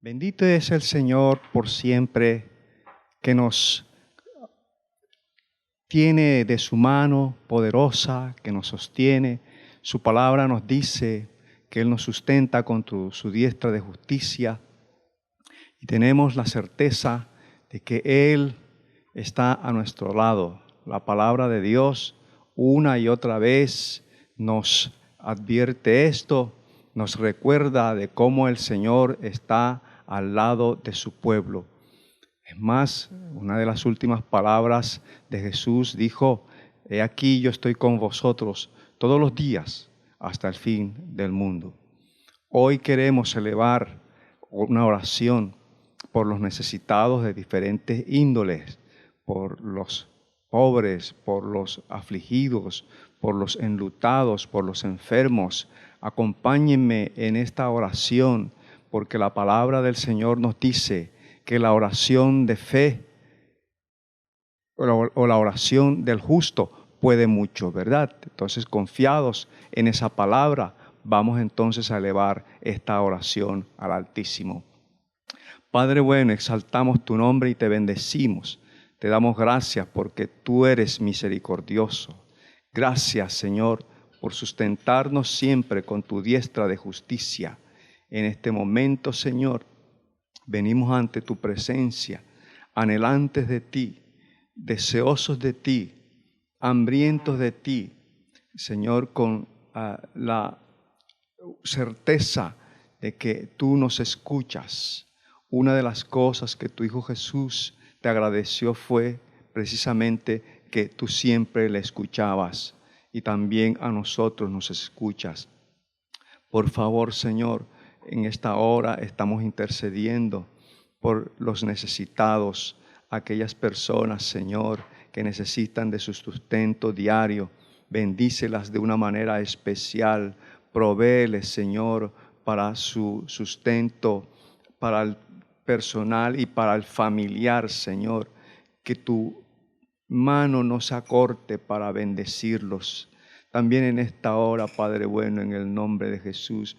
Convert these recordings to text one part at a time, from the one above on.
Bendito es el Señor por siempre, que nos tiene de su mano poderosa, que nos sostiene. Su palabra nos dice que Él nos sustenta con su diestra de justicia. Y tenemos la certeza de que Él está a nuestro lado. La palabra de Dios una y otra vez nos advierte esto, nos recuerda de cómo el Señor está al lado de su pueblo. Es más, una de las últimas palabras de Jesús dijo: he aquí yo estoy con vosotros todos los días hasta el fin del mundo. Hoy queremos elevar una oración por los necesitados de diferentes índoles, por los pobres, por los afligidos, por los enlutados, por los enfermos. Acompáñenme en esta oración, porque la palabra del Señor nos dice que la oración de fe o la oración del justo puede mucho, ¿verdad? Entonces, confiados en esa palabra, vamos entonces a elevar esta oración al Altísimo. Padre bueno, exaltamos tu nombre y te bendecimos. Te damos gracias porque tú eres misericordioso. Gracias, Señor, por sustentarnos siempre con tu diestra de justicia. En este momento, Señor, venimos ante tu presencia, anhelantes de ti, deseosos de ti, hambrientos de ti, Señor, con la certeza de que tú nos escuchas. Una de las cosas que tu Hijo Jesús te agradeció fue precisamente que tú siempre le escuchabas y también a nosotros nos escuchas. Por favor, Señor, en esta hora estamos intercediendo por los necesitados, aquellas personas, Señor, que necesitan de su sustento diario. Bendícelas de una manera especial. Provéeles, Señor, para su sustento, para el personal y para el familiar, Señor. Que tu mano no se acorte para bendecirlos. También en esta hora, Padre bueno, en el nombre de Jesús,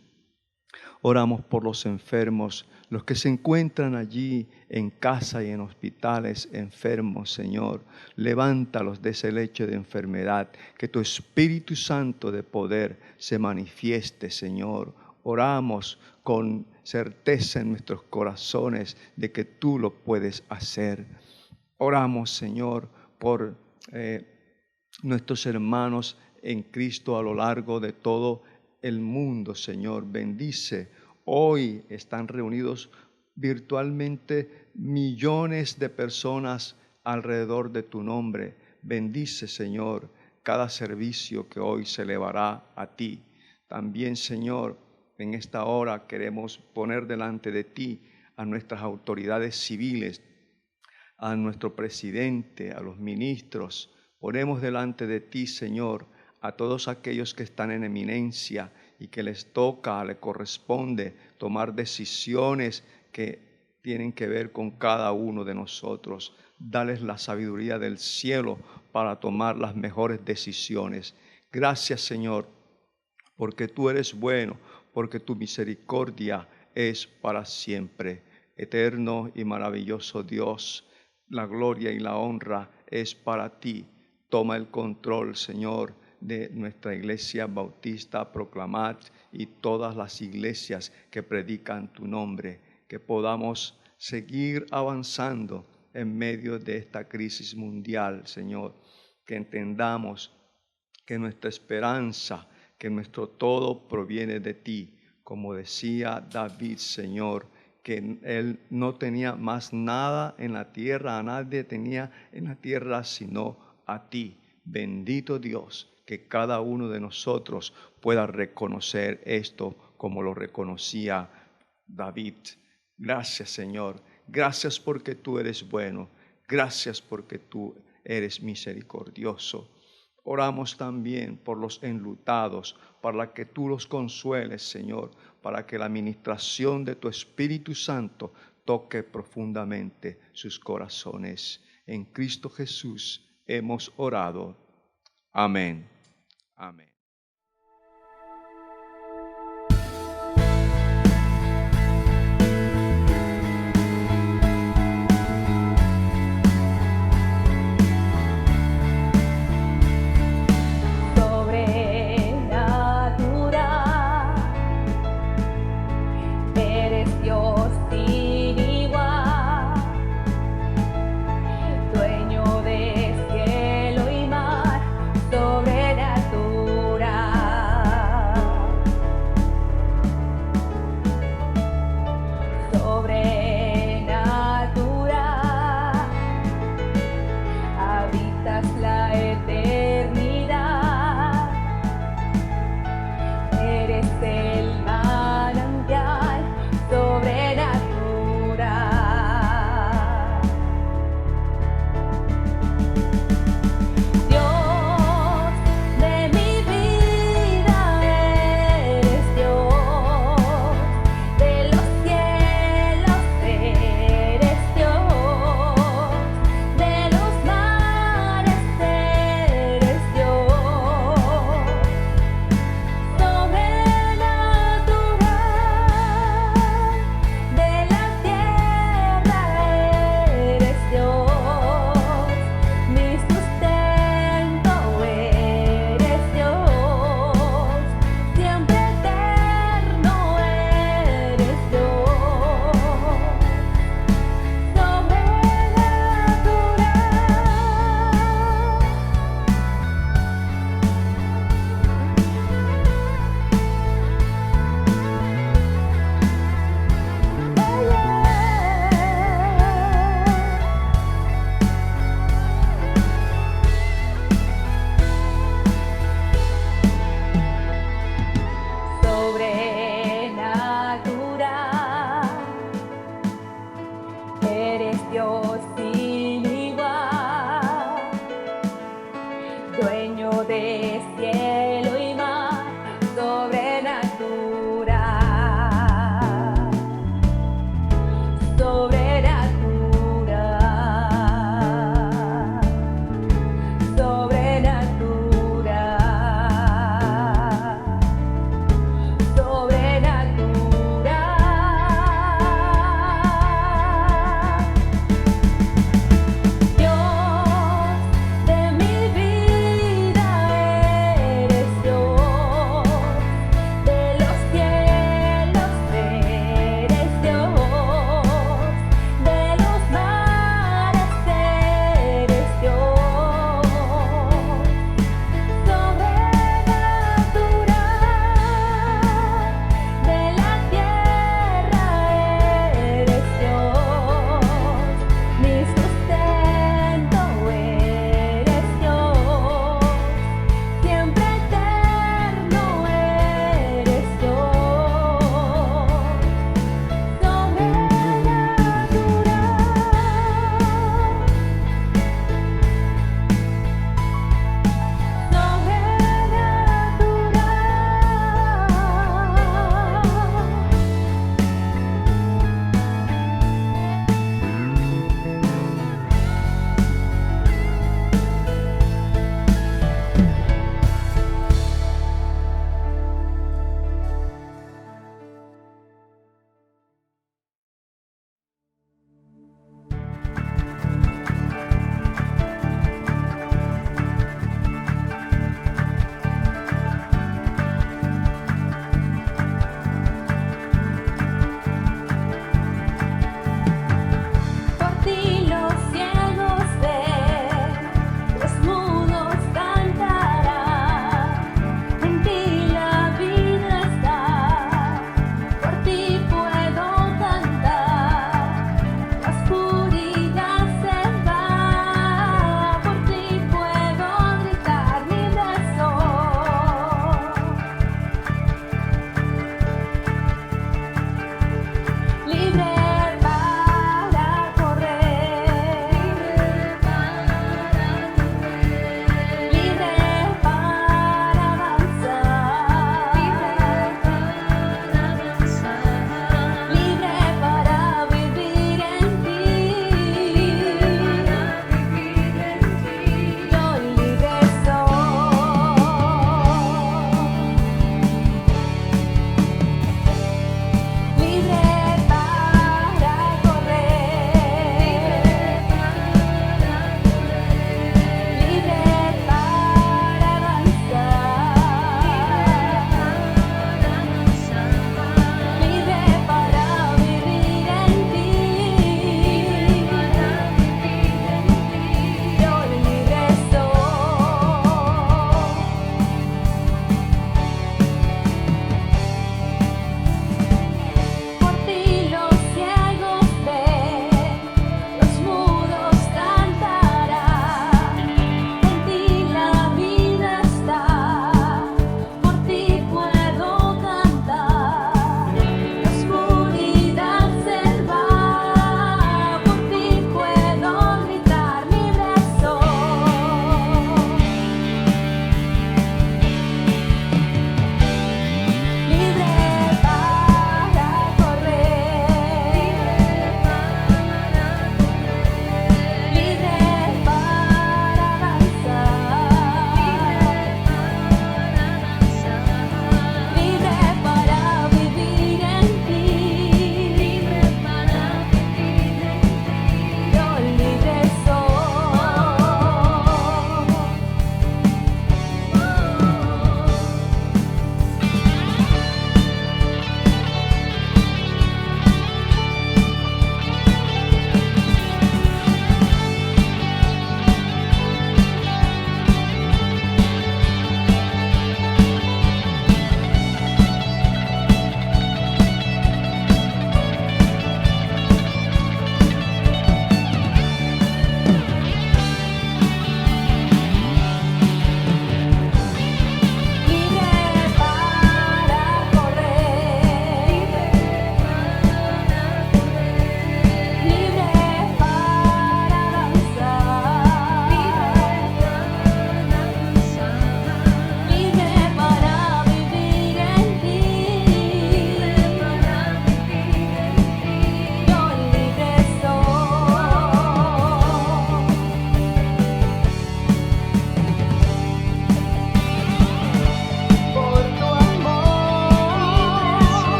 oramos por los enfermos, los que se encuentran allí en casa y en hospitales enfermos, Señor. Levántalos de ese lecho de enfermedad, que tu Espíritu Santo de poder se manifieste, Señor. Oramos con certeza en nuestros corazones de que tú lo puedes hacer. Oramos, Señor, por nuestros hermanos en Cristo a lo largo de todo el mundo, Señor. Bendice. Hoy están reunidos virtualmente millones de personas alrededor de tu nombre. Bendice, Señor, cada servicio que hoy se elevará a ti. También, Señor, en esta hora queremos poner delante de ti a nuestras autoridades civiles, a nuestro presidente, a los ministros. Ponemos delante de ti, Señor, a todos aquellos que están en eminencia y que les toca, les corresponde tomar decisiones que tienen que ver con cada uno de nosotros. Dales la sabiduría del cielo para tomar las mejores decisiones. Gracias, Señor, porque tú eres bueno, porque tu misericordia es para siempre. Eterno y maravilloso Dios, la gloria y la honra es para ti. Toma el control, Señor, de nuestra iglesia bautista Proclamad y todas las iglesias que predican tu nombre, que podamos seguir avanzando en medio de esta crisis mundial, Señor, que entendamos que nuestra esperanza, que nuestro todo proviene de ti, como decía David, Señor, que él no tenía más nada en la tierra, a nadie tenía en la tierra sino a ti. Bendito Dios, que cada uno de nosotros pueda reconocer esto como lo reconocía David. Gracias, Señor. Gracias porque tú eres bueno. Gracias porque tú eres misericordioso. Oramos también por los enlutados, para que tú los consueles, Señor, para que la ministración de tu Espíritu Santo toque profundamente sus corazones. En Cristo Jesús hemos orado. Amén. Amén. cielo y mar, sobrenatural, sobrenatural, sobrenatural, sobrenatural. Dios de mi vida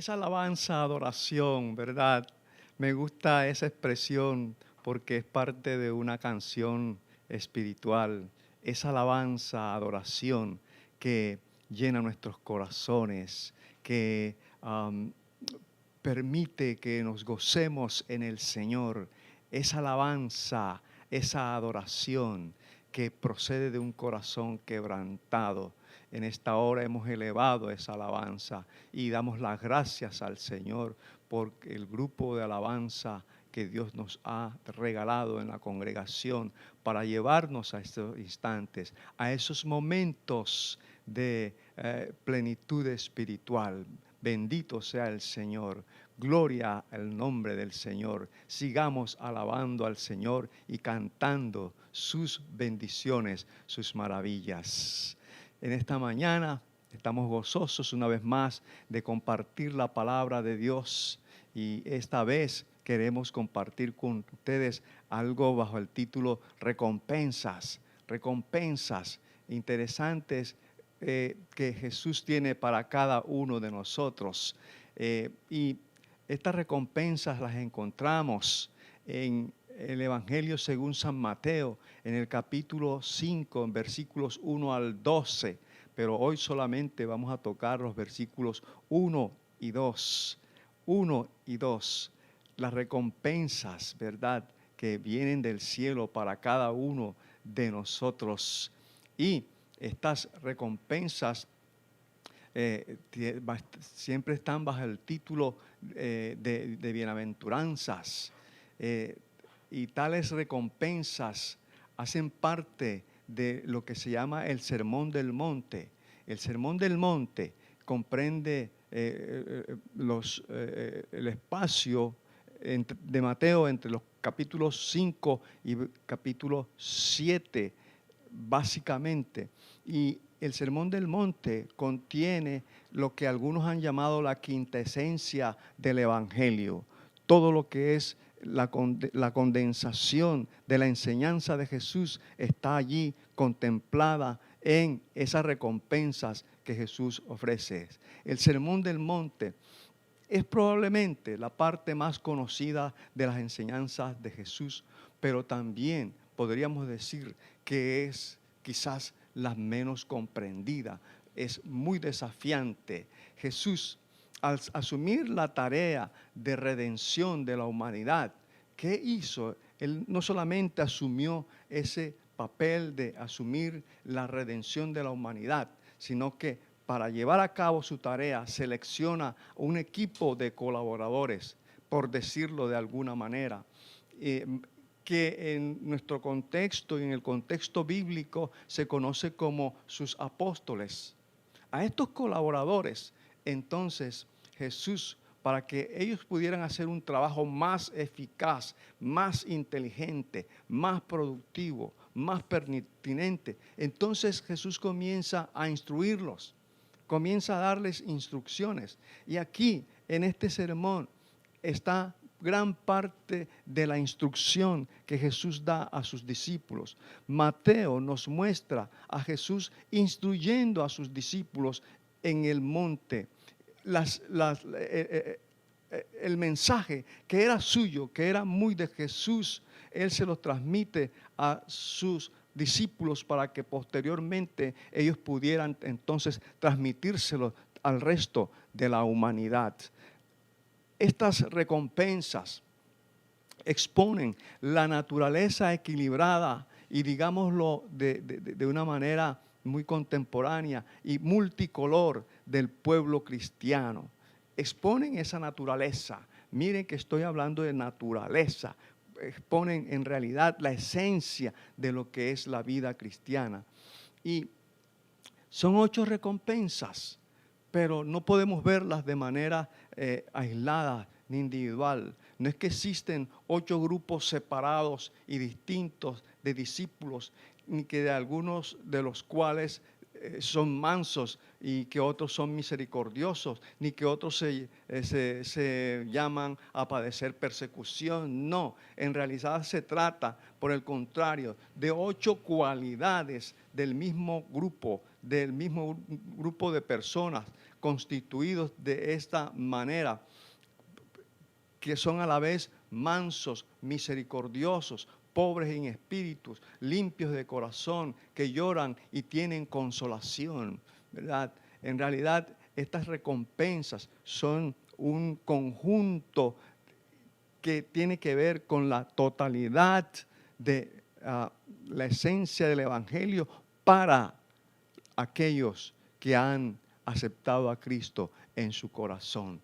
esa alabanza, adoración, ¿verdad? Me gusta esa expresión porque es parte de una canción espiritual. Esa alabanza, adoración que llena nuestros corazones, que permite que nos gocemos en el Señor. Esa alabanza, esa adoración que procede de un corazón quebrantado. En esta hora hemos elevado esa alabanza y damos las gracias al Señor por el grupo de alabanza que Dios nos ha regalado en la congregación para llevarnos a estos instantes, a esos momentos de plenitud espiritual. Bendito sea el Señor. Gloria al nombre del Señor. Sigamos alabando al Señor y cantando sus bendiciones, sus maravillas. En esta mañana estamos gozosos una vez más de compartir la palabra de Dios y esta vez queremos compartir con ustedes algo bajo el título recompensas. Recompensas interesantes que Jesús tiene para cada uno de nosotros. Y estas recompensas las encontramos en el Evangelio según San Mateo, en el capítulo 5, en versículos 1 al 12. Pero hoy solamente vamos a tocar los versículos 1 y 2. 1 y 2. Las recompensas, ¿verdad?, que vienen del cielo para cada uno de nosotros. Y estas recompensas siempre están bajo el título de bienaventuranzas. Y tales recompensas hacen parte de lo que se llama el Sermón del Monte. El Sermón del Monte comprende el espacio de Mateo entre los capítulos 5 y capítulo 7, básicamente. Y el Sermón del Monte contiene lo que algunos han llamado la quintesencia del Evangelio. Todo lo que es la condensación de la enseñanza de Jesús está allí contemplada en esas recompensas que Jesús ofrece. El Sermón del Monte es probablemente la parte más conocida de las enseñanzas de Jesús, pero también podríamos decir que es quizás la menos comprendida. Es muy desafiante. Jesús, al asumir la tarea de redención de la humanidad, ¿qué hizo? Él no solamente asumió ese papel de asumir la redención de la humanidad, sino que para llevar a cabo su tarea selecciona un equipo de colaboradores, por decirlo de alguna manera, que en nuestro contexto y en el contexto bíblico se conoce como sus apóstoles. A estos colaboradores, entonces, Jesús, para que ellos pudieran hacer un trabajo más eficaz, más inteligente, más productivo, más pertinente, entonces Jesús comienza a instruirlos, comienza a darles instrucciones. Y aquí, en este sermón, está gran parte de la instrucción que Jesús da a sus discípulos. Mateo nos muestra a Jesús instruyendo a sus discípulos en el monte. El mensaje que era suyo, que era muy de Jesús, Él se los transmite a sus discípulos para que posteriormente ellos pudieran entonces transmitírselo al resto de la humanidad. Estas recompensas exponen la naturaleza equilibrada y digámoslo de una manera muy contemporánea y multicolor del pueblo cristiano. Exponen esa naturaleza. Miren que estoy hablando de naturaleza. Exponen en realidad la esencia de lo que es la vida cristiana. Y son 8 recompensas, pero no podemos verlas de manera aislada ni individual. No es que existen 8 grupos separados y distintos de discípulos, ni que de algunos de los cuales son mansos y que otros son misericordiosos, ni que otros se llaman a padecer persecución. No, en realidad se trata, por el contrario, de 8 cualidades del mismo grupo de personas, constituidos de esta manera, que son a la vez mansos, misericordiosos, pobres en espíritus, limpios de corazón, que lloran y tienen consolación, ¿verdad? En realidad, estas recompensas son un conjunto que tiene que ver con la totalidad de la esencia del Evangelio para aquellos que han aceptado a Cristo en su corazón.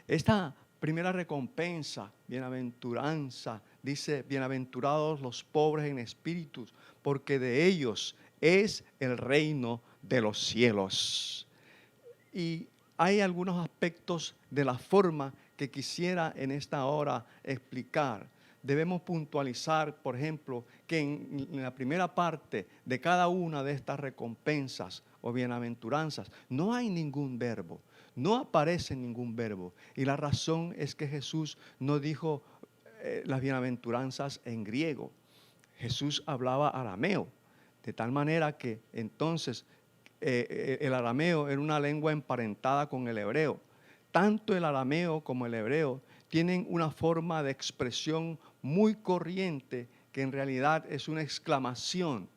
Esta primera recompensa, bienaventuranza, dice: bienaventurados los pobres en espíritu, porque de ellos es el reino de los cielos. Y hay algunos aspectos de la forma que quisiera en esta hora explicar. Debemos puntualizar, por ejemplo, que en la primera parte de cada una de estas recompensas o bienaventuranzas no hay ningún verbo, no aparece ningún verbo. Y la razón es que Jesús no dijo las bienaventuranzas en griego. Jesús hablaba arameo, de tal manera que entonces el arameo era una lengua emparentada con el hebreo. Tanto el arameo como el hebreo tienen una forma de expresión muy corriente que en realidad es una exclamación.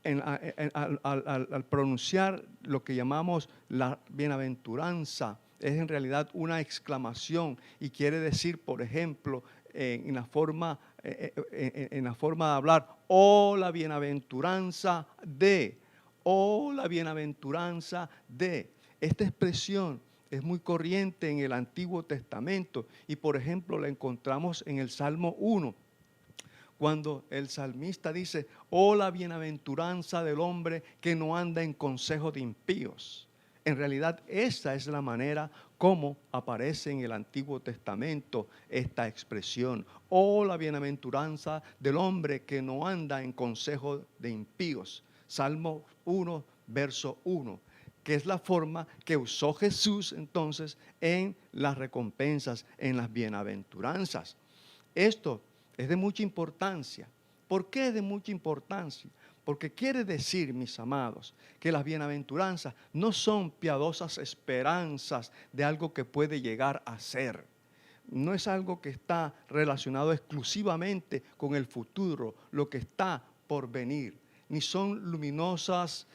Al pronunciar lo que llamamos la bienaventuranza, es en realidad una exclamación y quiere decir, por ejemplo, en la forma de hablar: oh, la bienaventuranza de, oh, la bienaventuranza de. Esta expresión es muy corriente en el Antiguo Testamento y, por ejemplo, la encontramos en el Salmo 1, cuando el salmista dice: oh, la bienaventuranza del hombre que no anda en consejo de impíos. En realidad, esa es la manera como aparece en el Antiguo Testamento esta expresión: oh, la bienaventuranza del hombre que no anda en consejo de impíos. Salmo 1, verso 1. Que es la forma que usó Jesús entonces en las recompensas, en las bienaventuranzas. Esto es de mucha importancia. ¿Por qué es de mucha importancia? Porque quiere decir, mis amados, que las bienaventuranzas no son piadosas esperanzas de algo que puede llegar a ser. No es algo que está relacionado exclusivamente con el futuro, lo que está por venir. Ni son luminosas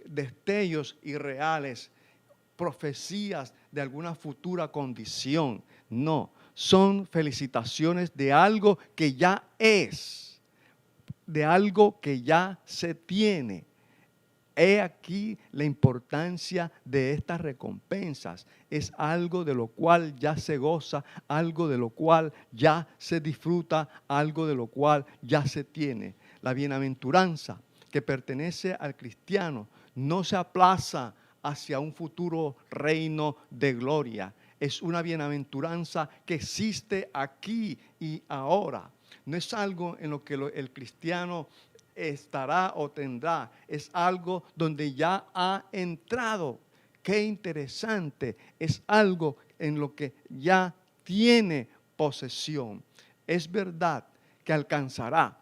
destellos irreales, profecías de alguna futura condición. No, son felicitaciones de algo que ya es, de algo que ya se tiene. He aquí la importancia de estas recompensas. Es algo de lo cual ya se goza, algo de lo cual ya se disfruta, algo de lo cual ya se tiene. La bienaventuranza que pertenece al cristiano no se aplaza hacia un futuro reino de gloria. Es una bienaventuranza que existe aquí y ahora. No es algo en lo que el cristiano estará o tendrá. Es algo donde ya ha entrado. Qué interesante. Es algo en lo que ya tiene posesión. Es verdad que alcanzará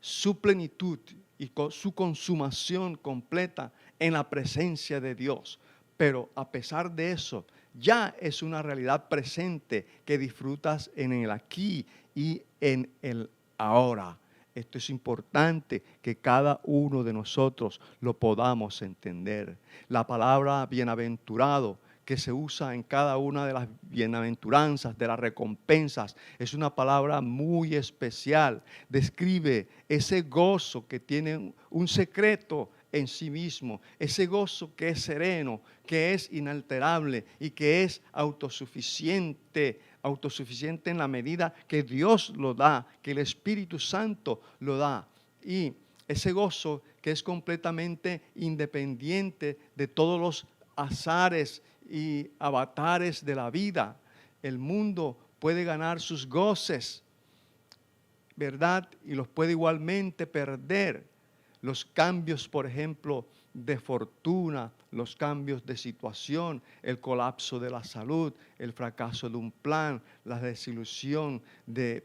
su plenitud y su consumación completa en la presencia de Dios. Pero a pesar de eso, ya es una realidad presente que disfrutas en el aquí y en el ahora. Esto es importante que cada uno de nosotros lo podamos entender. La palabra bienaventurado que se usa en cada una de las bienaventuranzas, de las recompensas, es una palabra muy especial. Describe ese gozo que tiene un secreto en sí mismo, ese gozo que es sereno, que es inalterable y que es autosuficiente en la medida que Dios lo da, que el Espíritu Santo lo da. Y ese gozo que es completamente independiente de todos los azares y avatares de la vida. El mundo puede ganar sus goces, ¿verdad? Y los puede igualmente perder. Los cambios, por ejemplo, de fortuna, los cambios de situación, el colapso de la salud, el fracaso de un plan, la desilusión de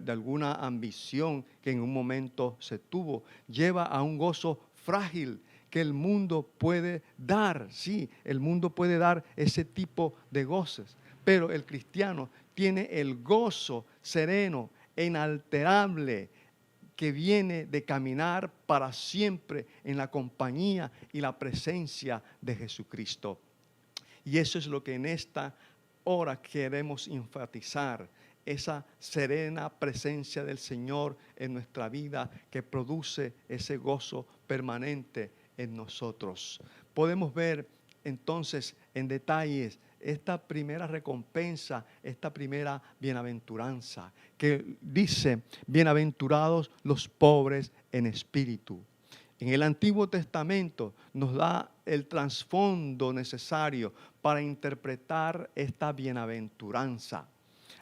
alguna ambición que en un momento se tuvo, lleva a un gozo frágil que el mundo puede dar. Sí, el mundo puede dar ese tipo de goces, pero el cristiano tiene el gozo sereno e inalterable que viene de caminar para siempre en la compañía y la presencia de Jesucristo. Y eso es lo que en esta hora queremos enfatizar, esa serena presencia del Señor en nuestra vida que produce ese gozo permanente en nosotros. Podemos ver entonces en detalles esta primera recompensa, esta primera bienaventuranza, que dice, bienaventurados los pobres en espíritu. En el Antiguo Testamento nos da el trasfondo necesario para interpretar esta bienaventuranza.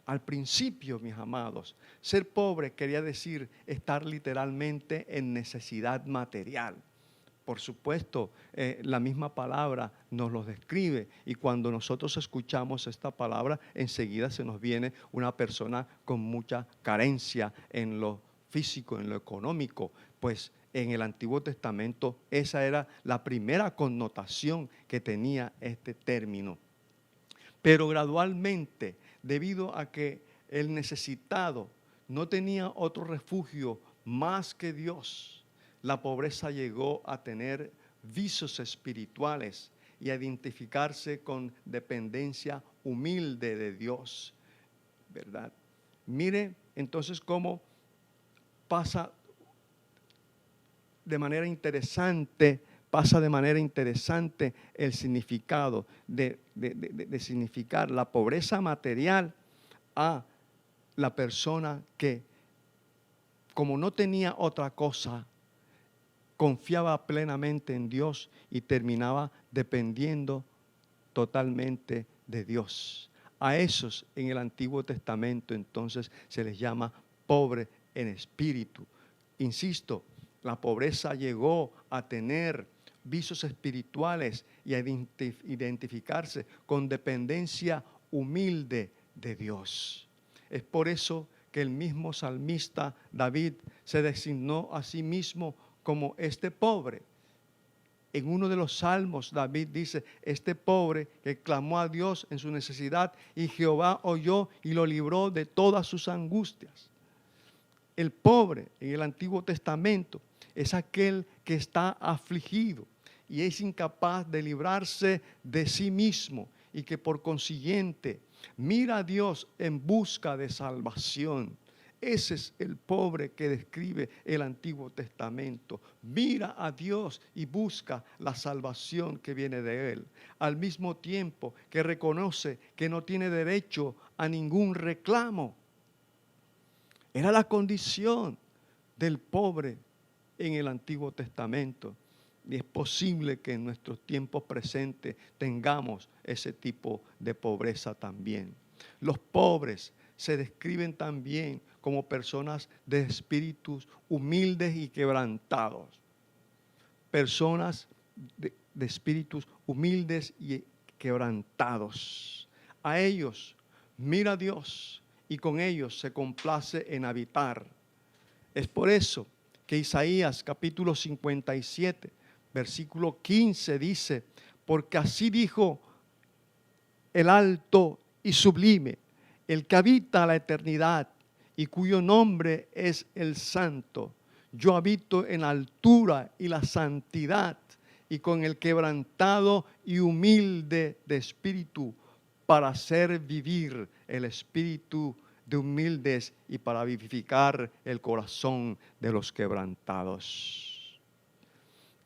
Al principio, mis amados, ser pobre quería decir estar literalmente en necesidad material. Por supuesto, la misma palabra nos lo describe y cuando nosotros escuchamos esta palabra, enseguida se nos viene una persona con mucha carencia en lo físico, en lo económico, pues en el Antiguo Testamento esa era la primera connotación que tenía este término. Pero gradualmente, debido a que el necesitado no tenía otro refugio más que Dios, la pobreza llegó a tener vicios espirituales y a identificarse con dependencia humilde de Dios, ¿verdad? Mire entonces cómo pasa de manera interesante el significado de significar la pobreza material a la persona que, como no tenía otra cosa, confiaba plenamente en Dios y terminaba dependiendo totalmente de Dios. A esos en el Antiguo Testamento entonces se les llama pobre en espíritu. Insisto, la pobreza llegó a tener vicios espirituales y a identificarse con dependencia humilde de Dios. Es por eso que el mismo salmista David se designó a sí mismo como este pobre. En uno de los salmos David dice, este pobre que clamó a Dios en su necesidad y Jehová oyó y lo libró de todas sus angustias. El pobre en el Antiguo Testamento es aquel que está afligido y es incapaz de librarse de sí mismo y que por consiguiente mira a Dios en busca de salvación. Ese es el pobre que describe el Antiguo Testamento. Mira a Dios y busca la salvación que viene de Él. Al mismo tiempo que reconoce que no tiene derecho a ningún reclamo. Era la condición del pobre en el Antiguo Testamento. Y es posible que en nuestros tiempos presentes tengamos ese tipo de pobreza también. Los pobres se describen también como personas de espíritus humildes y quebrantados. Personas de espíritus humildes y quebrantados. A ellos mira Dios y con ellos se complace en habitar. Es por eso que Isaías capítulo 57, versículo 15 dice, porque así dijo el alto y sublime, el que habita la eternidad y cuyo nombre es el Santo. Yo habito en la altura y la santidad y con el quebrantado y humilde de espíritu para hacer vivir el espíritu de humildes y para vivificar el corazón de los quebrantados.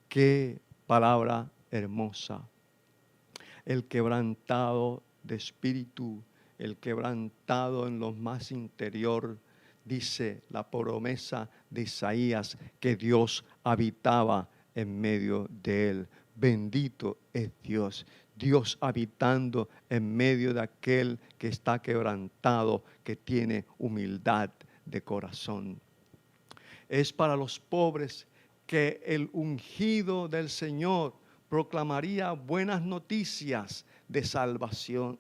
Qué palabra hermosa. El quebrantado de espíritu, el quebrantado en lo más interior, dice la promesa de Isaías que Dios habitaba en medio de él. Bendito es Dios. Dios habitando en medio de aquel que está quebrantado, que tiene humildad de corazón. Es para los pobres que el ungido del Señor proclamaría buenas noticias de salvación.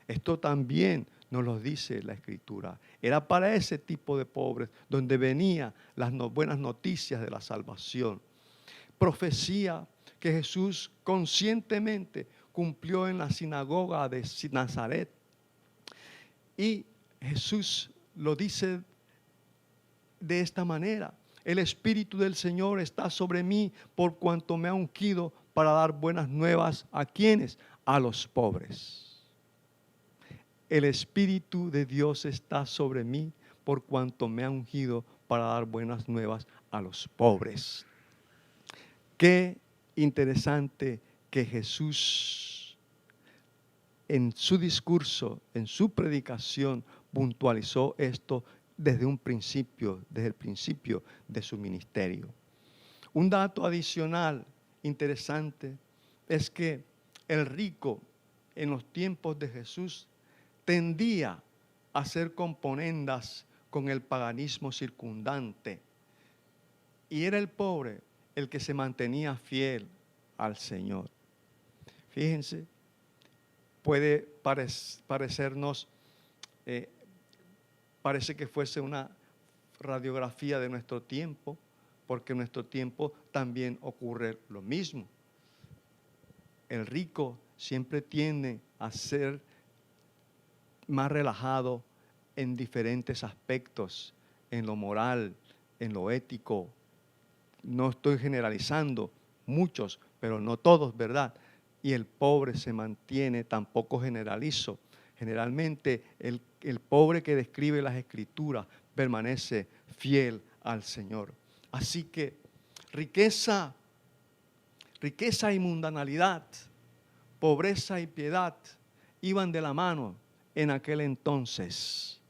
Esto también nos lo dice la Escritura. Era para ese tipo de pobres donde venían las buenas noticias de la salvación. profecía que Jesús conscientemente cumplió en la sinagoga de Nazaret. Y Jesús lo dice de esta manera: el Espíritu del Señor está sobre mí por cuanto me ha ungido para dar buenas nuevas ¿a quiénes? A los pobres. El Espíritu de Dios está sobre mí por cuanto me ha ungido para dar buenas nuevas a los pobres. Qué interesante que Jesús en su discurso, en su predicación, puntualizó esto desde el principio de su ministerio. Un dato adicional interesante es que el rico en los tiempos de Jesús tendía a hacer componendas con el paganismo circundante, y era el pobre el que se mantenía fiel al Señor. Fíjense, puede parecernos, parece que fuese una radiografía de nuestro tiempo, porque en nuestro tiempo también ocurre lo mismo. El rico siempre tiende a ser más relajado en diferentes aspectos, en lo moral, en lo ético. No estoy generalizando, muchos, pero no todos, ¿verdad? Y el pobre se mantiene, tampoco generalizo. Generalmente el pobre que describe las Escrituras permanece fiel al Señor. Así que riqueza y mundanalidad, pobreza y piedad iban de la mano en aquel entonces.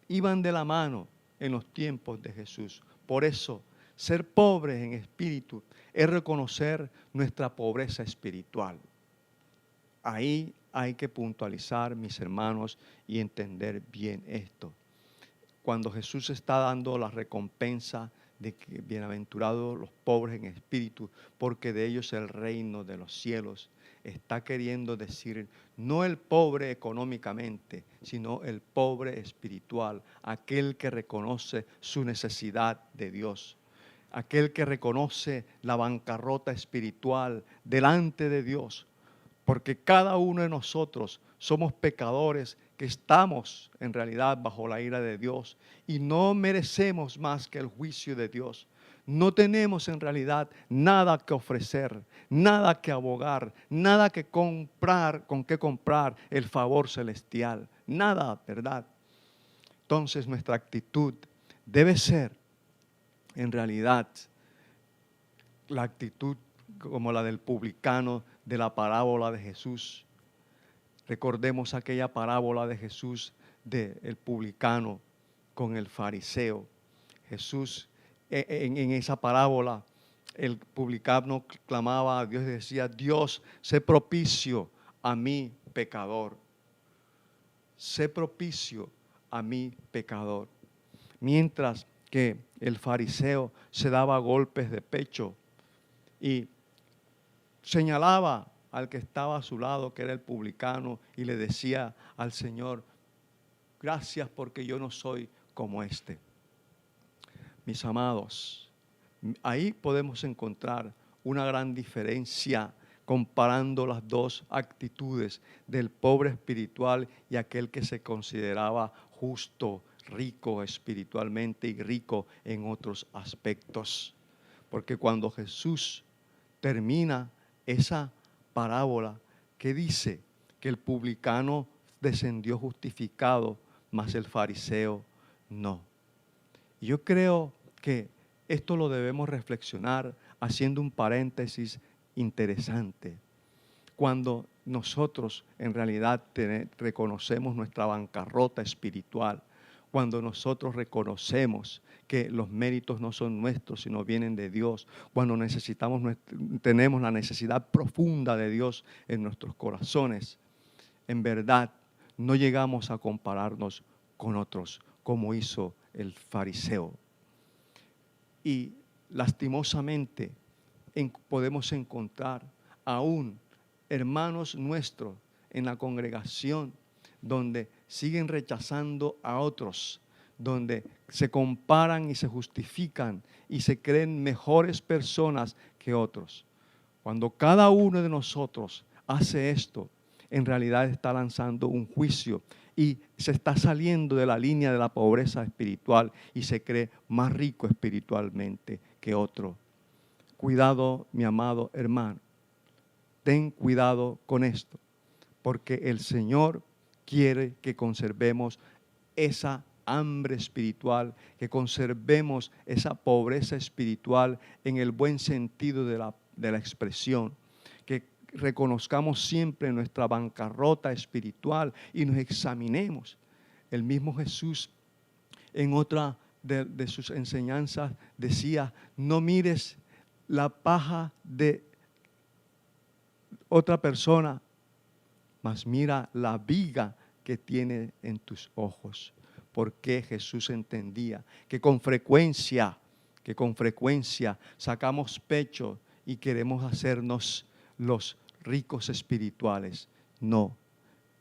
Iban de la mano en los tiempos de Jesús. Por eso, ser pobres en espíritu es reconocer nuestra pobreza espiritual. Ahí hay que puntualizar, mis hermanos, y entender bien esto. Cuando Jesús está dando la recompensa de que bienaventurados los pobres en espíritu, porque de ellos es el reino de los cielos, está queriendo decir no el pobre económicamente, sino el pobre espiritual, aquel que reconoce su necesidad de Dios, aquel que reconoce la bancarrota espiritual delante de Dios, porque cada uno de nosotros somos pecadores que estamos en realidad bajo la ira de Dios y no merecemos más que el juicio de Dios. No tenemos en realidad nada que ofrecer, nada que abogar, nada que comprar, con qué comprar el favor celestial. Nada, ¿verdad? Entonces nuestra actitud debe ser en realidad la actitud como la del publicano de la parábola de Jesús. Recordemos aquella parábola de Jesús del publicano con el fariseo. Jesús, en esa parábola, el publicano clamaba a Dios y decía: Dios, sé propicio a mí, pecador. Sé propicio a mí, pecador. Mientras que el fariseo se daba golpes de pecho y señalaba al que estaba a su lado, que era el publicano, y le decía al Señor: gracias porque yo no soy como este. Mis amados, ahí podemos encontrar una gran diferencia comparando las dos actitudes del pobre espiritual y aquel que se consideraba justo, rico espiritualmente y rico en otros aspectos. Porque cuando Jesús termina esa parábola que dice que el publicano descendió justificado, mas el fariseo no. Yo creo que esto lo debemos reflexionar haciendo un paréntesis interesante. Cuando nosotros en realidad reconocemos nuestra bancarrota espiritual, cuando nosotros reconocemos que los méritos no son nuestros, sino vienen de Dios, cuando tenemos la necesidad profunda de Dios en nuestros corazones, en verdad no llegamos a compararnos con otros, como hizo el fariseo. Y lastimosamente podemos encontrar aún hermanos nuestros en la congregación donde siguen rechazando a otros, donde se comparan y se justifican y se creen mejores personas que otros. Cuando cada uno de nosotros hace esto, en realidad está lanzando un juicio y se está saliendo de la línea de la pobreza espiritual y se cree más rico espiritualmente que otro. Cuidado, mi amado hermano. Ten cuidado con esto, porque el Señor quiere que conservemos esa hambre espiritual, que conservemos esa pobreza espiritual en el buen sentido de la expresión, que reconozcamos siempre nuestra bancarrota espiritual y nos examinemos. El mismo Jesús en otra de sus enseñanzas decía, no mires la paja de otra persona, mas mira la viga que tiene en tus ojos. Porque Jesús entendía que con frecuencia sacamos pecho y queremos hacernos los ricos espirituales. No,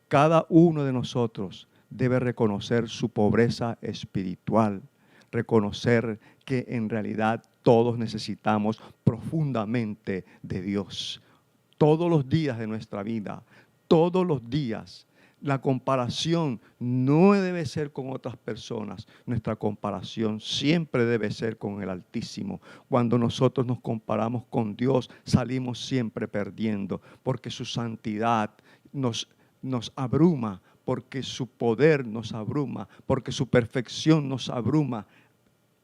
cada uno de nosotros debe reconocer su pobreza espiritual, reconocer que en realidad todos necesitamos profundamente de Dios. Todos los días de nuestra vida, todos los días. La comparación no debe ser con otras personas. Nuestra comparación siempre debe ser con el Altísimo. Cuando nosotros nos comparamos con Dios, salimos siempre perdiendo, porque su santidad nos abruma, porque su poder nos abruma, porque su perfección nos abruma.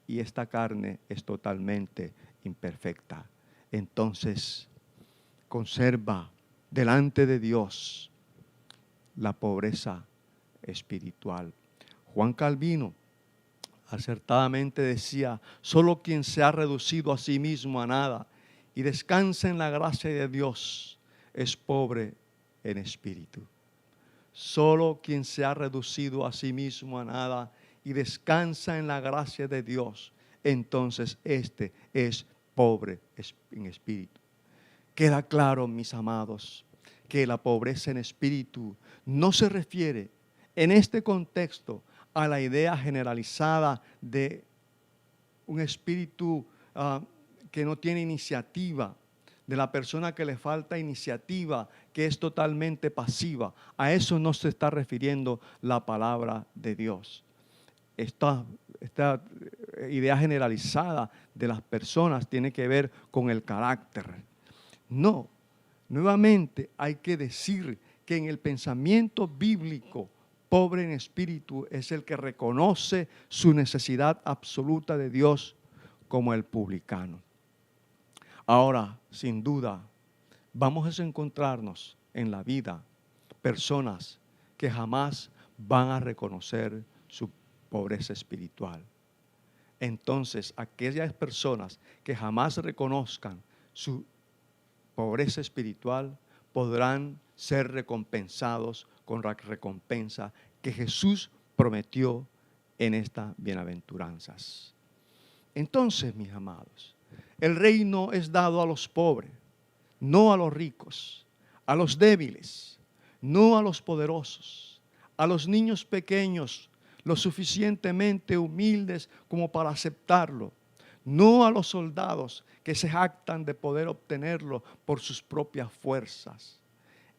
Y esta carne es totalmente imperfecta. Entonces, conserva delante de Dios la pobreza espiritual. Juan Calvino acertadamente decía, solo quien se ha reducido a sí mismo a nada y descansa en la gracia de Dios es pobre en espíritu. Solo quien se ha reducido a sí mismo a nada y descansa en la gracia de Dios, entonces este es pobre en espíritu. Queda claro, mis amados, que la pobreza en espíritu no se refiere en este contexto a la idea generalizada de un espíritu que no tiene iniciativa, de la persona que le falta iniciativa, que es totalmente pasiva. A eso no se está refiriendo la palabra de Dios. Esta idea generalizada de las personas tiene que ver con el carácter. No, nuevamente hay que decir que en el pensamiento bíblico, pobre en espíritu es el que reconoce su necesidad absoluta de Dios como el publicano. Ahora, sin duda, vamos a encontrarnos en la vida personas que jamás van a reconocer su pobreza espiritual. Entonces, aquellas personas que jamás reconozcan su pobreza espiritual podrán ser recompensados con la recompensa que Jesús prometió en estas bienaventuranzas. Entonces, mis amados, el reino es dado a los pobres, no a los ricos, a los débiles, no a los poderosos, a los niños pequeños, lo suficientemente humildes como para aceptarlo, no a los soldados que se jactan de poder obtenerlo por sus propias fuerzas.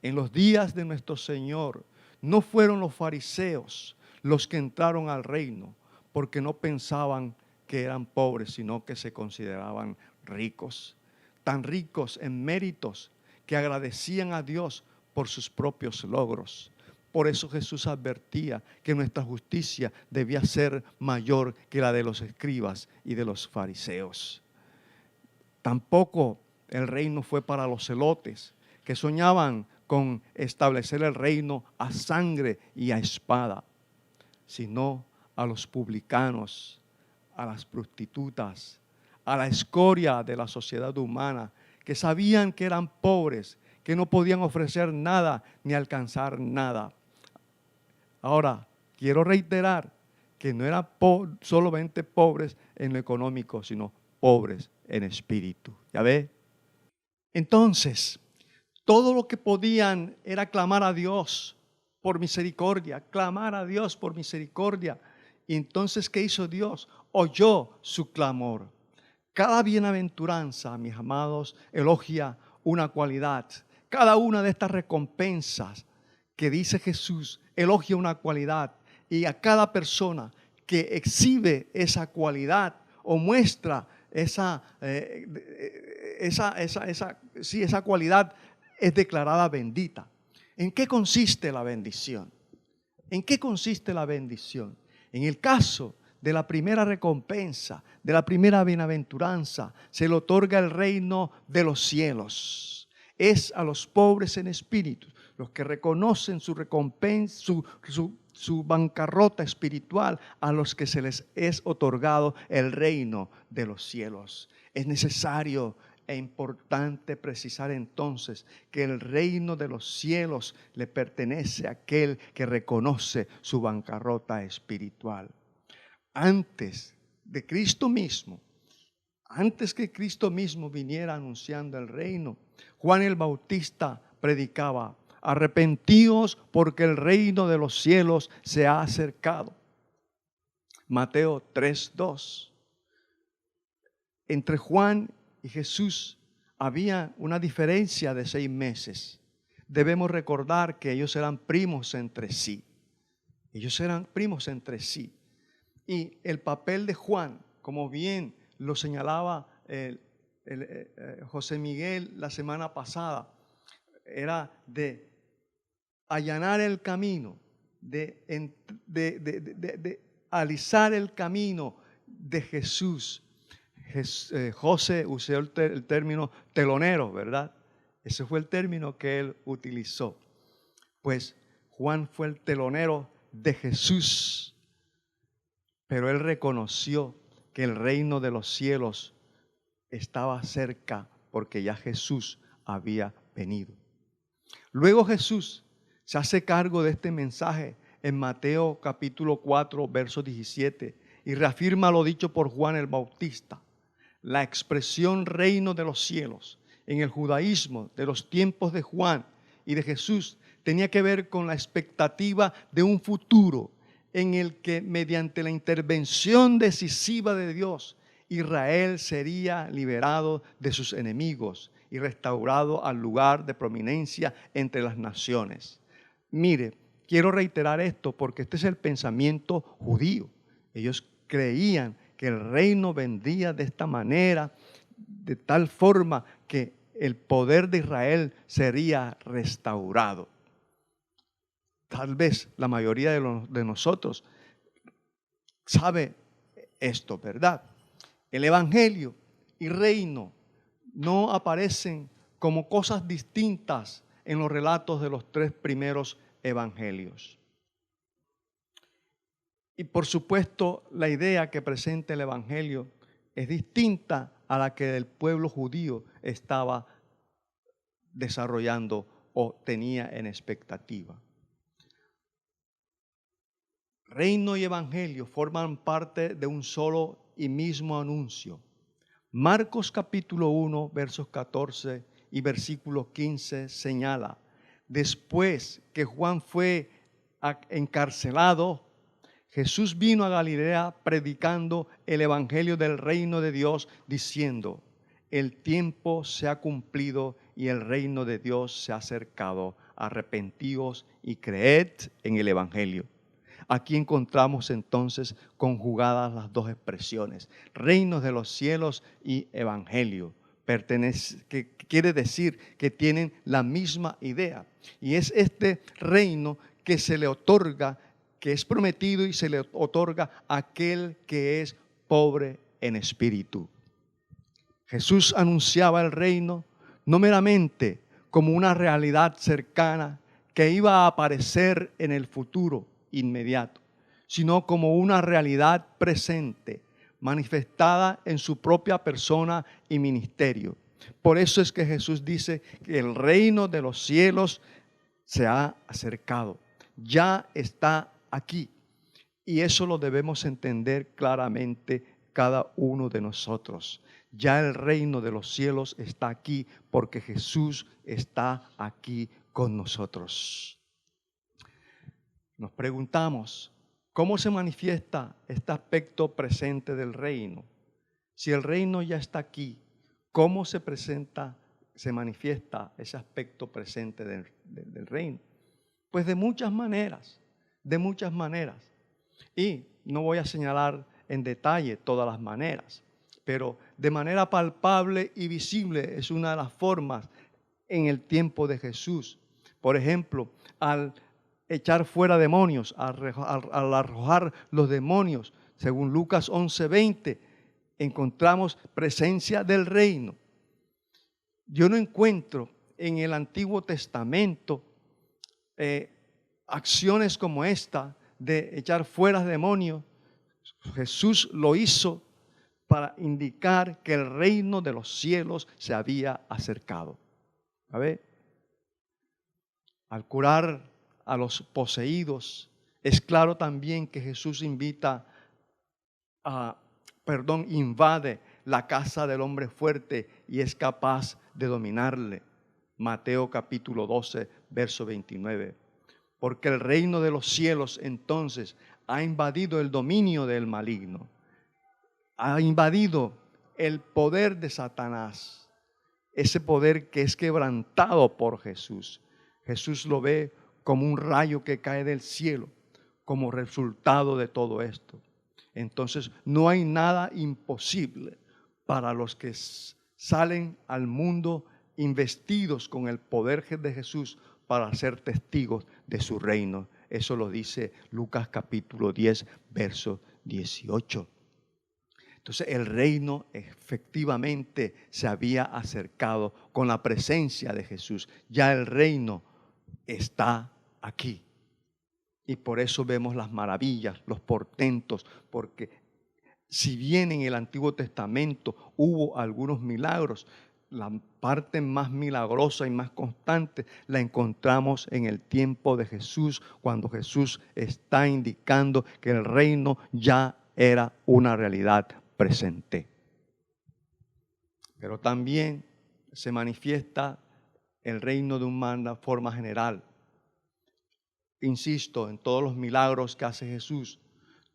En los días de nuestro Señor, no fueron los fariseos los que entraron al reino, porque no pensaban que eran pobres, sino que se consideraban ricos, tan ricos en méritos que agradecían a Dios por sus propios logros. Por eso Jesús advertía que nuestra justicia debía ser mayor que la de los escribas y de los fariseos. Tampoco el reino fue para los celotes, que soñaban con establecer el reino a sangre y a espada, sino a los publicanos, a las prostitutas, a la escoria de la sociedad humana, que sabían que eran pobres, que no podían ofrecer nada ni alcanzar nada. Ahora, quiero reiterar que no eran solamente pobres en lo económico, sino pobres en espíritu. ¿Ya ve? Entonces, todo lo que podían era clamar a Dios por misericordia, clamar a Dios por misericordia. Y entonces, ¿qué hizo Dios? Oyó su clamor. Cada bienaventuranza, mis amados, elogia una cualidad. Cada una de estas recompensas que dice Jesús elogia una cualidad. Y a cada persona que exhibe esa cualidad o muestra esa cualidad es declarada bendita. ¿En qué consiste la bendición? ¿En qué consiste la bendición? En el caso de la primera recompensa, de la primera bienaventuranza, se le otorga el reino de los cielos. Es a los pobres en espíritu, los que reconocen su recompensa, su bancarrota espiritual, a los que se les es otorgado el reino de los cielos. Es necesario e importante precisar entonces que el reino de los cielos le pertenece a aquel que reconoce su bancarrota espiritual. Antes de Cristo mismo, antes que Cristo mismo viniera anunciando el reino, Juan el Bautista predicaba: arrepentíos porque el reino de los cielos se ha acercado. Mateo 3:2. Entre Juan y Jesús había una diferencia de 6 meses. Debemos recordar que ellos eran primos entre sí. Ellos eran primos entre sí. Y el papel de Juan, como bien lo señalaba José Miguel la semana pasada, era de allanar el camino, de alisar el camino de Jesús. José usó el término telonero, ¿verdad? Ese fue el término que él utilizó. Pues Juan fue el telonero de Jesús, pero él reconoció que el reino de los cielos estaba cerca porque ya Jesús había venido. Luego Jesús se hace cargo de este mensaje en Mateo capítulo 4, verso 17, y reafirma lo dicho por Juan el Bautista. La expresión reino de los cielos en el judaísmo de los tiempos de Juan y de Jesús tenía que ver con la expectativa de un futuro en el que mediante la intervención decisiva de Dios, Israel sería liberado de sus enemigos y restaurado al lugar de prominencia entre las naciones. Mire, quiero reiterar esto porque este es el pensamiento judío. Ellos creían que el reino vendría de esta manera, de tal forma que el poder de Israel sería restaurado. Tal vez la mayoría de nosotros sabe esto, ¿verdad? El evangelio y reino no aparecen como cosas distintas en los relatos de los 3 primeros evangelios. Y por supuesto, la idea que presenta el evangelio es distinta a la que el pueblo judío estaba desarrollando o tenía en expectativa. Reino y evangelio forman parte de un solo y mismo anuncio. Marcos capítulo 1, versos 14 y versículo 15 señala: después que Juan fue encarcelado, Jesús vino a Galilea predicando el evangelio del reino de Dios, diciendo: el tiempo se ha cumplido y el reino de Dios se ha acercado. Arrepentíos y creed en el evangelio. Aquí encontramos entonces conjugadas las 2 expresiones: reinos de los cielos y evangelio. Que quiere decir que tienen la misma idea. Y es este reino que se le otorga, que es prometido y se le otorga a aquel que es pobre en espíritu. Jesús anunciaba el reino no meramente como una realidad cercana que iba a aparecer en el futuro inmediato, sino como una realidad presente, manifestada en su propia persona y ministerio. Por eso es que Jesús dice que el reino de los cielos se ha acercado, ya está aquí. Y eso lo debemos entender claramente cada uno de nosotros. Ya el reino de los cielos está aquí porque Jesús está aquí con nosotros. Nos preguntamos, ¿cómo se manifiesta este aspecto presente del reino? Si el reino ya está aquí, ¿cómo se presenta, se manifiesta ese aspecto presente del reino? Pues de muchas maneras, de muchas maneras. Y no voy a señalar en detalle todas las maneras, pero de manera palpable y visible es una de las formas en el tiempo de Jesús. Por ejemplo, al echar fuera demonios, al arrojar los demonios, según Lucas 11:20, encontramos presencia del reino. Yo no encuentro en el Antiguo Testamento acciones como esta de echar fuera demonios. Jesús lo hizo para indicar que el reino de los cielos se había acercado. A ver, al curar a los poseídos, es claro también que Jesús invade la casa del hombre fuerte y es capaz de dominarle. Mateo capítulo 12, verso 29. Porque el reino de los cielos entonces ha invadido el dominio del maligno. Ha invadido el poder de Satanás. Ese poder que es quebrantado por Jesús. Jesús lo ve como un rayo que cae del cielo, como resultado de todo esto. Entonces no hay nada imposible para los que salen al mundo investidos con el poder de Jesús para ser testigos de su reino. Eso lo dice Lucas capítulo 10, verso 18. Entonces el reino efectivamente se había acercado con la presencia de Jesús. Ya el reino está aquí. Y por eso vemos las maravillas, los portentos, porque si bien en el Antiguo Testamento hubo algunos milagros, la parte más milagrosa y más constante la encontramos en el tiempo de Jesús, cuando Jesús está indicando que el reino ya era una realidad presente. Pero también se manifiesta el reino de una forma general. Insisto, en todos los milagros que hace Jesús,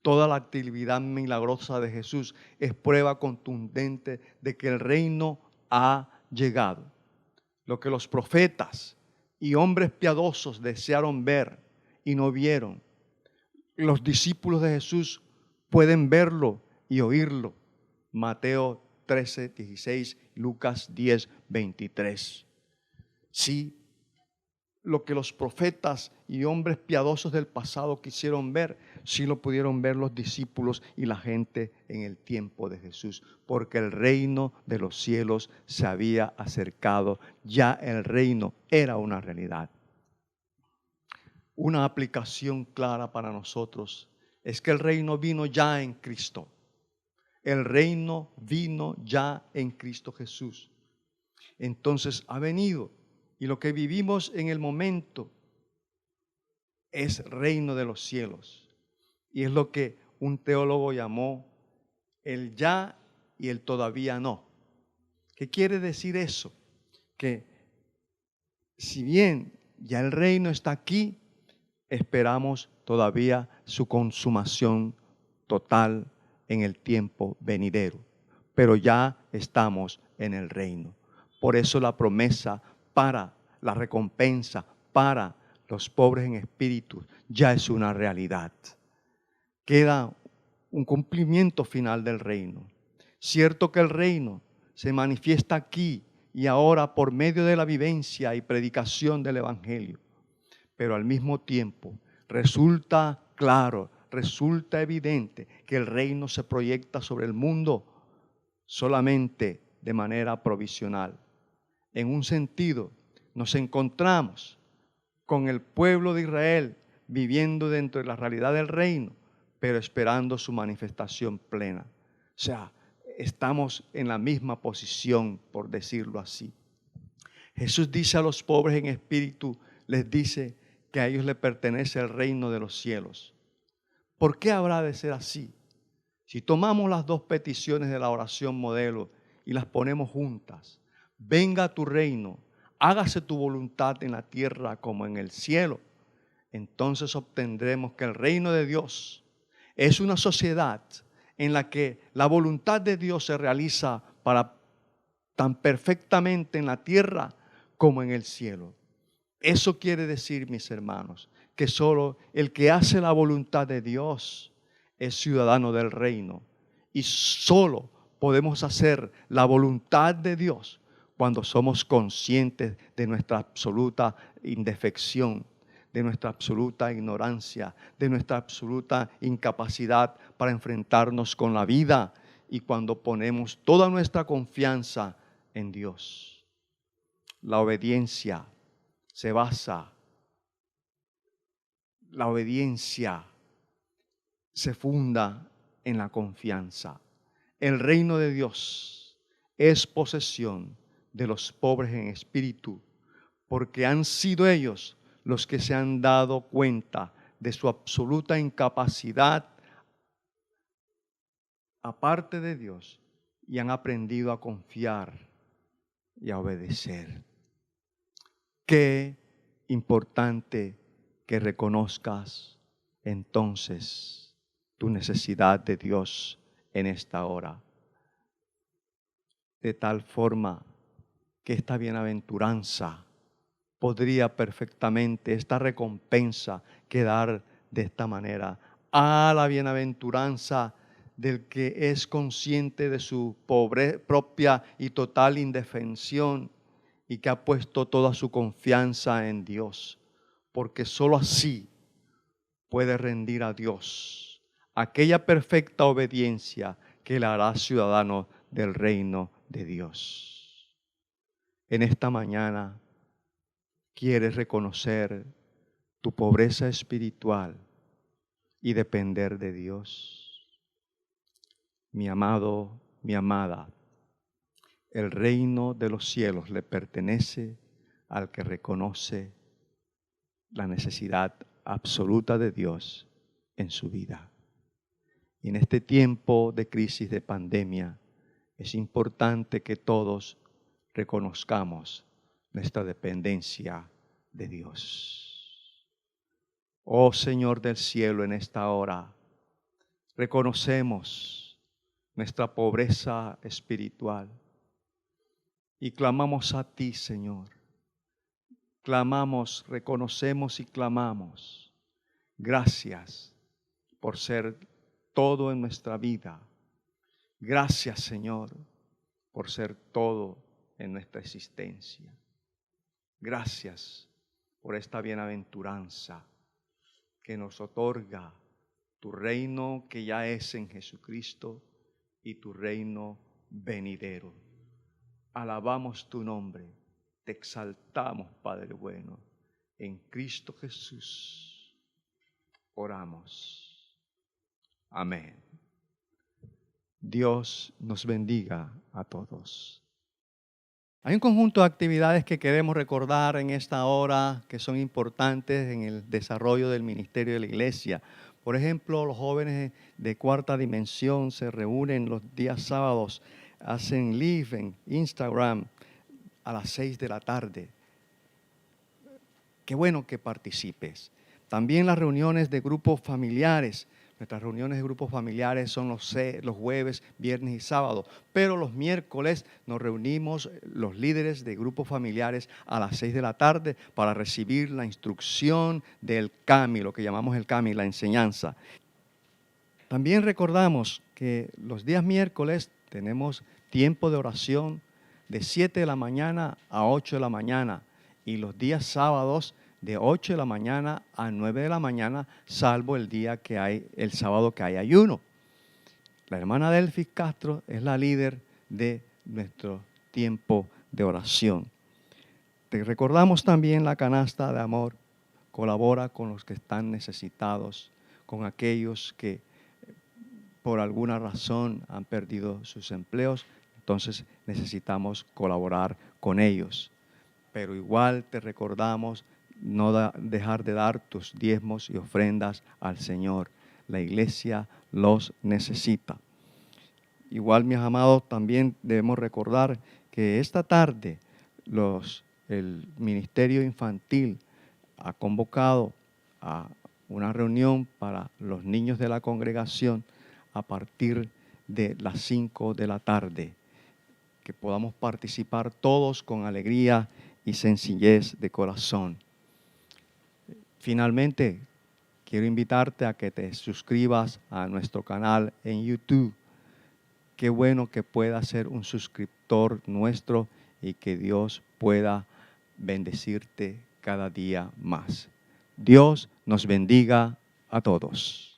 toda la actividad milagrosa de Jesús es prueba contundente de que el reino ha llegado. Lo que los profetas y hombres piadosos desearon ver y no vieron, los discípulos de Jesús pueden verlo y oírlo. Mateo 13, 16, Lucas 10, 23. Sí, lo que los profetas y hombres piadosos del pasado quisieron ver, sí lo pudieron ver los discípulos y la gente en el tiempo de Jesús, porque el reino de los cielos se había acercado, ya el reino era una realidad. Una aplicación clara para nosotros es que el reino vino ya en Cristo. El reino vino ya en Cristo Jesús. Entonces ha venido. Y lo que vivimos en el momento es reino de los cielos. Y es lo que un teólogo llamó el ya y el todavía no. ¿Qué quiere decir eso? Que si bien ya el reino está aquí, esperamos todavía su consumación total en el tiempo venidero. Pero ya estamos en el reino. Por eso la promesa para la recompensa, para los pobres en espíritu, ya es una realidad. Queda un cumplimiento final del reino. Cierto que el reino se manifiesta aquí y ahora por medio de la vivencia y predicación del Evangelio, pero al mismo tiempo resulta claro, resulta evidente que el reino se proyecta sobre el mundo solamente de manera provisional. En un sentido, nos encontramos con el pueblo de Israel viviendo dentro de la realidad del reino, pero esperando su manifestación plena. O sea, estamos en la misma posición, por decirlo así. Jesús dice a los pobres en espíritu, les dice que a ellos les pertenece el reino de los cielos. ¿Por qué habrá de ser así? Si tomamos las dos peticiones de la oración modelo y las ponemos juntas, venga tu reino, hágase tu voluntad en la tierra como en el cielo, entonces obtendremos que el reino de Dios es una sociedad en la que la voluntad de Dios se realiza tan perfectamente en la tierra como en el cielo. Eso quiere decir, mis hermanos, que solo el que hace la voluntad de Dios es ciudadano del reino. Y solo podemos hacer la voluntad de Dios cuando somos conscientes de nuestra absoluta indefección, de nuestra absoluta ignorancia, de nuestra absoluta incapacidad para enfrentarnos con la vida, y cuando ponemos toda nuestra confianza en Dios. La obediencia se basa, la obediencia se funda en la confianza. El reino de Dios es posesión de los pobres en espíritu, porque han sido ellos los que se han dado cuenta de su absoluta incapacidad aparte de Dios y han aprendido a confiar y a obedecer. Qué importante que reconozcas entonces tu necesidad de Dios en esta hora, de tal forma que esta bienaventuranza podría perfectamente, esta recompensa, quedar de esta manera. La bienaventuranza del que es consciente de su propia y total indefensión y que ha puesto toda su confianza en Dios, porque sólo así puede rendir a Dios aquella perfecta obediencia que le hará ciudadano del reino de Dios. En esta mañana quieres reconocer tu pobreza espiritual y depender de Dios. Mi amado, mi amada, el reino de los cielos le pertenece al que reconoce la necesidad absoluta de Dios en su vida. Y en este tiempo de crisis, de pandemia, es importante que todos reconozcamos nuestra dependencia de Dios. Oh Señor del cielo, en esta hora reconocemos nuestra pobreza espiritual y clamamos a ti, Señor. Clamamos, reconocemos y clamamos. Gracias por ser todo en nuestra vida. Gracias, Señor, por ser todo en nuestra existencia. Gracias por esta bienaventuranza que nos otorga tu reino que ya es en Jesucristo y tu reino venidero. Alabamos tu nombre, te exaltamos, Padre bueno. En Cristo Jesús oramos. Amén. Dios nos bendiga a todos. Hay un conjunto de actividades que queremos recordar en esta hora que son importantes en el desarrollo del ministerio de la iglesia. Por ejemplo, los jóvenes de Cuarta Dimensión se reúnen los días sábados, hacen live en Instagram a las 6 de la tarde. Qué bueno que participes. También las reuniones de grupos familiares. Nuestras reuniones de grupos familiares son los jueves, viernes y sábados. Pero los miércoles nos reunimos los líderes de grupos familiares a las 6 de la tarde para recibir la instrucción del CAMI, lo que llamamos el CAMI, la enseñanza. También recordamos que los días miércoles tenemos tiempo de oración de 7 de la mañana a 8 de la mañana. Y los días sábados de 8 de la mañana a 9 de la mañana, salvo el sábado que hay ayuno. La hermana Delfis Castro es la líder de nuestro tiempo de oración. Te recordamos también la canasta de amor. Colabora con los que están necesitados, con aquellos que por alguna razón han perdido sus empleos. Entonces necesitamos colaborar con ellos. Pero igual te recordamos no dejar de dar tus diezmos y ofrendas al Señor. La iglesia los necesita. Igual, mis amados, también debemos recordar que esta tarde el Ministerio Infantil ha convocado a una reunión para los niños de la congregación a partir de las 5 de la tarde. Que podamos participar todos con alegría y sencillez de corazón. Finalmente, quiero invitarte a que te suscribas a nuestro canal en YouTube. Qué bueno que puedas ser un suscriptor nuestro y que Dios pueda bendecirte cada día más. Dios nos bendiga a todos.